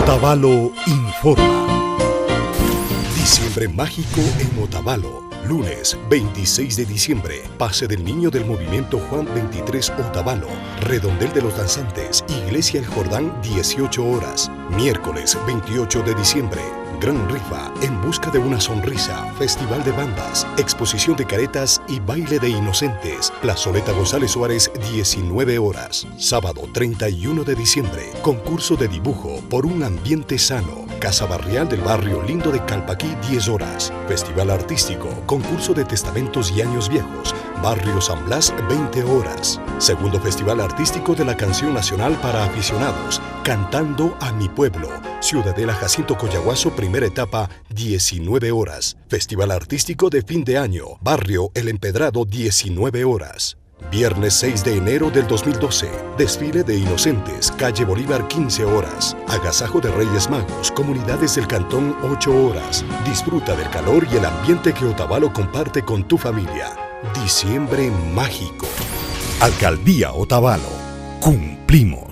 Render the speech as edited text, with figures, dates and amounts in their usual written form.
Otavalo informa. Diciembre mágico en Otavalo. Lunes 26 de diciembre, Pase del Niño del Movimiento Juan 23 Otavalo, Redondel de los Danzantes, Iglesia El Jordán 18 horas. Miércoles 28 de diciembre, Gran Rifa, En Busca de una Sonrisa, Festival de Bandas, Exposición de Caretas y Baile de Inocentes, Plazoleta González Suárez 19 horas. Sábado 31 de diciembre, Concurso de Dibujo por un Ambiente Sano, Casa Barrial del Barrio Lindo de Calpaquí 10 horas. Festival Artístico, Concurso de Testamentos y Años Viejos, Barrio San Blas 20 horas. Segundo Festival Artístico de la Canción Nacional para Aficionados, Cantando a mi Pueblo, Ciudadela Jacinto Coyahuaso, primera etapa, 19 horas. Festival Artístico de Fin de Año, Barrio El Empedrado, 19 horas. Viernes 6 de enero del 2012, Desfile de Inocentes, Calle Bolívar 15 horas. Agasajo de Reyes Magos, Comunidades del Cantón 8 horas. Disfruta del calor y el ambiente que Otavalo comparte con tu familia. Diciembre mágico. Alcaldía Otavalo. Cumplimos.